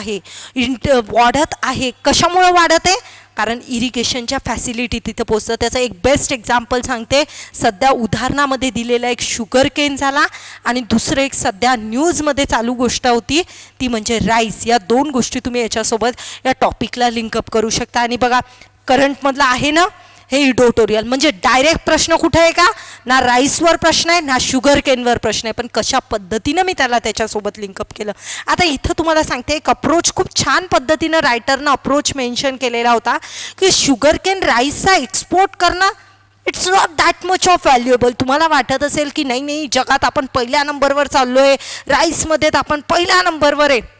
[SPEAKER 1] आहे. कशामुळं वाढत आहे, कारण इरिगेशनच्या फॅसिलिटी तिथं पोचतं. त्याचं एक बेस्ट एक्झाम्पल सांगते, सध्या उदाहरणामध्ये दिलेला एक शुगर केन झाला, आणि दुसरं एक सध्या न्यूजमध्ये चालू गोष्ट होती ती म्हणजे राईस. या 2 गोष्टी तुम्ही याच्यासोबत या टॉपिकला लिंकअप करू शकता. आणि बघा करंटमधला आहे ना हे एडिटोरियल, म्हणजे डायरेक्ट प्रश्न कुठे आहे का, ना राईसवर प्रश्न आहे ना शुगर केनवर प्रश्न आहे, पण कशा पद्धतीनं मी त्याला त्याच्यासोबत लिंकअप केलं. आता इथं तुम्हाला सांगते एक अप्रोच खूप छान पद्धतीनं रायटरनं अप्रोच मेन्शन केलेला होता की शुगर केन राईसचा एक्सपोर्ट करणं it's not that much of valuable. तुम्हाला वाटत असेल की नाही जगात आपण पहिल्या नंबरवर चाललो आहे, राईसमध्ये तर आपण पहिल्या नंबरवर आहे.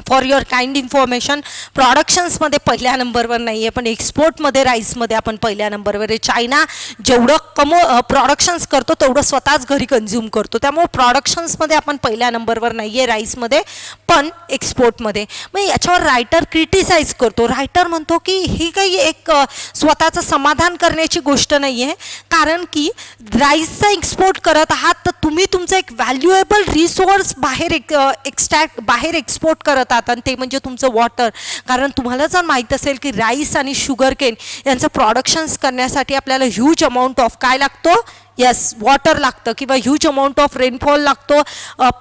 [SPEAKER 1] फॉर युअर काइंड इन्फॉर्मेशन, प्रोडक्शन्समध्ये पहिल्या नंबरवर नाही आहे, पण एक्सपोर्टमध्ये राईसमध्ये आपण पहिल्या नंबरवर आहे. चायना जेवढं प्रोडक्शन्स करतो तेवढं स्वतःच घरी कन्झ्युम करतो, त्यामुळे प्रोडक्शन्समध्ये आपण पहिल्या नंबरवर नाही आहे राईसमध्ये, पण एक्सपोर्टमध्ये. मग याच्यावर रायटर क्रिटिसाइज करतो. रायटर म्हणतो की ही काही एक स्वतःचं समाधान करण्याची गोष्ट नाही आहे, कारण की राईसचा एक्सपोर्ट करत आहात तर तुम्ही तुमचं एक व्हॅल्युएबल रिसोर्स बाहेर एक्सपोर्ट करत आहात, आणि ते म्हणजे तुमचं वॉटर. कारण तुम्हाला जर माहीत असेल की राईस आणि शुगर केन यांचं प्रोडक्शन्स करण्यासाठी आपल्याला ह्यूज अमाऊंट ऑफ काय लागतो, यस वॉटर लागतं, किंवा ह्यूज अमाऊंट ऑफ रेनफॉल लागतो,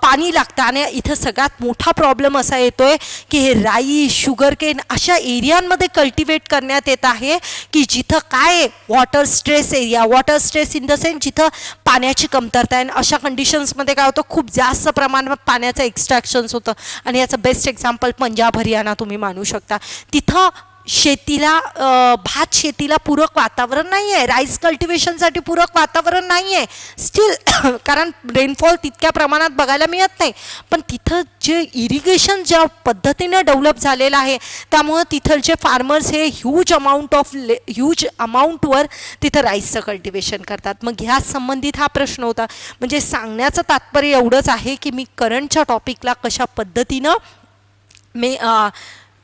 [SPEAKER 1] पाणी लागतं. आणि इथं सगळ्यात मोठा प्रॉब्लेम असा येतो आहे की हे राईस शुगर केन अशा एरियांमध्ये कल्टिवेट करण्यात येत आहे की जिथं काय water stress in the sense जिथं पाण्याची कमतरता आहे. अशा कंडिशन्समध्ये काय होतं, खूप जास्त प्रमाणात पाण्याचं एक्स्ट्रॅक्शन्स होतं. आणि याचं बेस्ट एक्झाम्पल पंजाब हरियाणा तुम्ही मानू शकता. तिथं भात शेतीला पूरक वातावरण नाही आहे, राईस कल्टिवेशनसाठी पूरक वातावरण नाही आहे स्टील, कारण रेनफॉल तितक्या प्रमाणात बघायला मिळत नाही. पण तिथं जे इरिगेशन ज्या पद्धतीनं डेव्हलप झालेलं आहे त्यामुळं तिथलचे फार्मर्स हे ह्यूज अमाऊंटवर तिथं राईसचं कल्टिवेशन करतात. मग ह्या संबंधित हा प्रश्न होता. म्हणजे सांगण्याचं तात्पर्य एवढंच आहे की मी करंटच्या टॉपिकला कशा पद्धतीनं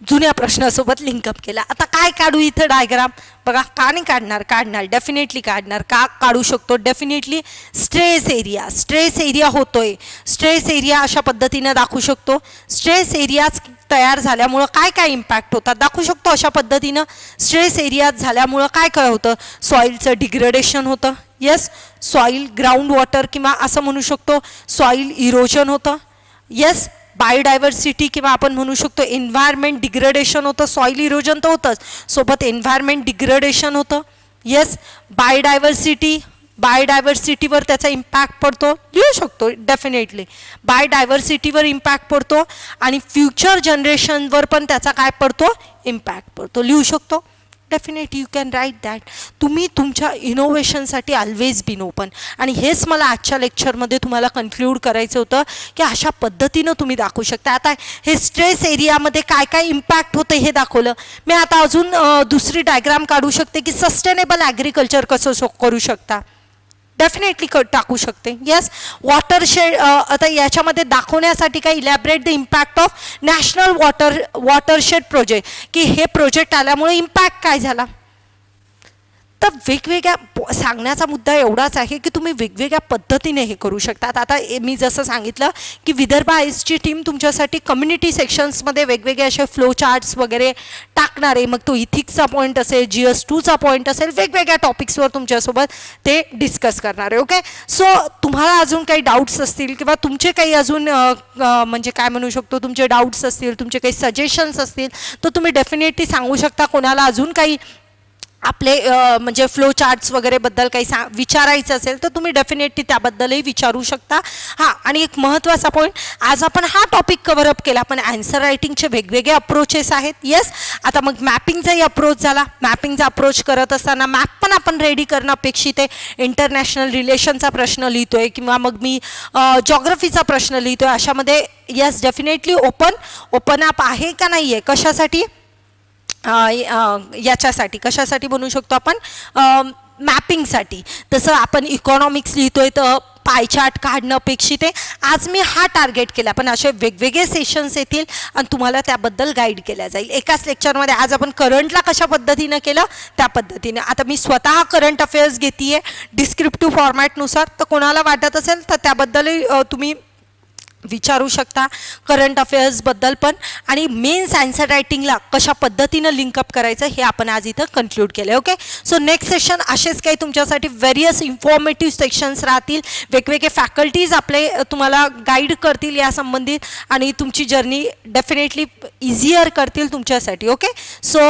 [SPEAKER 1] जुन्या प्रश्नासोबत लिंकअप केला. आता काय काढू इथं डायग्राम बघा, का नाही काढणार डेफिनेटली काढणार. का काढू शकतो? डेफिनेटली स्ट्रेस एरिया होतोय. स्ट्रेस एरिया अशा पद्धतीनं दाखवू शकतो. स्ट्रेस एरियाज तयार झाल्यामुळं काय काय इम्पॅक्ट होतात दाखवू शकतो अशा पद्धतीनं. स्ट्रेस एरियाज झाल्यामुळं काय काय होतं? सॉईलचं डिग्रेडेशन होतं. येस, सॉईल ग्राउंड वॉटर किंवा असं म्हणू शकतो सॉईल इरोजन होतं. येस, बायोडायव्हर्सिटी किंवा आपण म्हणू शकतो एन्व्हायरमेंट डिग्रेडेशन होतं. सॉईल इरोजन तर होतंच, सोबत एन्व्हायरमेंट डिग्रेडेशन होतं. येस, बायोडायव्हर्सिटीवर त्याचा इम्पॅक्ट पडतो. लिहू शकतो डेफिनेटली बायोडायव्हर्सिटीवर इम्पॅक्ट पडतो आणि फ्युचर जनरेशनवर पण त्याचा काय पडतो? इम्पॅक्ट पडतो. लिहू शकतो definitely. You can write that. तुम्ही तुमच्या इनोव्हेशनसाठी ऑलवेज बीन ओपन. आणि हेच मला आजच्या लेक्चरमध्ये तुम्हाला कन्क्ल्यूड करायचं होतं की अशा पद्धतीनं तुम्ही दाखवू शकता. आता हे स्ट्रेस एरियामध्ये काय काय इम्पॅक्ट होतं हे दाखवलं. मी आता अजून दुसरी डायग्राम काढू शकते की सस्टेनेबल ॲग्रिकल्चर कसं करू शकता. डेफिनेटली टाकू शकते. Yes, watershed. आता याच्यामध्ये दाखवण्यासाठी काय elaborate the impact of national watershed project, की हे प्रोजेक्ट आल्यामुळे इम्पॅक्ट काय झाला. तर वेगवेगळ्या सांगण्याचा मुद्दा एवढाच आहे की तुम्ही वेगवेगळ्या पद्धतीने हे करू शकतात. आता मी जसं सांगितलं की विदर्भ आईसची टीम तुमच्यासाठी कम्युनिटी सेक्शन्समध्ये वेगवेगळे असे फ्लो चार्ट्स वगैरे टाकणार आहे. मग तो इथिक्सचा पॉईंट असेल, GS2चा पॉईंट असेल, वेगवेगळ्या टॉपिक्सवर तुमच्यासोबत ते डिस्कस करणार आहे. ओके, सो तुम्हाला अजून काही डाऊट्स असतील किंवा तुमचे काही अजून म्हणजे काय म्हणू शकतो तुमचे डाऊट्स असतील, तुमचे काही सजेशन्स असतील तर तुम्ही डेफिनेटली सांगू शकता. कोणाला अजून काही आपले म्हणजे फ्लो चार्ट्स वगैरेबद्दल काही विचारायचं असेल तर तुम्ही डेफिनेटली त्याबद्दलही विचारू शकता. हां, आणि एक महत्त्वाचा पॉईंट, आज आपण हा टॉपिक कव्हरअप केला, पण ॲन्सर रायटिंगचे वेगवेगळे अप्रोचेस आहेत. येस, आता मग मॅपिंगचाही अप्रोच झाला. मॅपिंगचा अप्रोच करत असताना मॅप पण आपण रेडी करणं अपेक्षित आहे. इंटरनॅशनल रिलेशनचा प्रश्न लिहितो आहे किंवा मग मी जॉग्रफीचा प्रश्न लिहितो आहे, अशामध्ये येस डेफिनेटली ओपन अप आहे का नाही आहे. कशासाठी? याच्यासाठी कशासाठी म्हणू शकतो आपण? मॅपिंगसाठी. तसं आपण इकॉनॉमिक्स लिहितोय तर पाय चार्ट काढणं अपेक्षित आहे. आज मी हा टार्गेट केला, पण असे वेगवेगळे सेशन्स येतील आणि तुम्हाला त्याबद्दल गाईड केल्या जाईल एकाच लेक्चरमध्ये. आज आपण करंटला कशा पद्धतीनं केलं त्या पद्धतीने. आता मी स्वतः करंट अफेअर्स घेते आहे डिस्क्रिप्टिव्ह फॉर्मॅटनुसार, तर कोणाला वाटत असेल तर त्याबद्दलही तुम्ही विचारू शकता करंट अफेअर्सबद्दल पण. आणि मेन्स आन्सर रायटिंगला कशा पद्धतीनं लिंकअप करायचं हे आपण आज इथं कन्क्लूड केलं. ओके, सो नेक्स्ट सेशन असेच काही तुमच्यासाठी व्हेरियस इन्फॉर्मेटिव्ह सेक्शन्स राहतील. वेगवेगळे फॅकल्टीज आपले तुम्हाला गाईड करतील या संबंधित आणि तुमची जर्नी डेफिनेटली इझियर करतील तुमच्यासाठी. Okay, so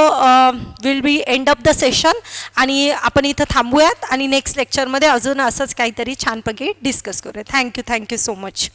[SPEAKER 1] will be end of the session आणि आपण इथं थांबूयात आणि नेक्स्ट लेक्चरमध्ये अजून असंच काहीतरी छानपैकी डिस्कस करूया. Thank you so much.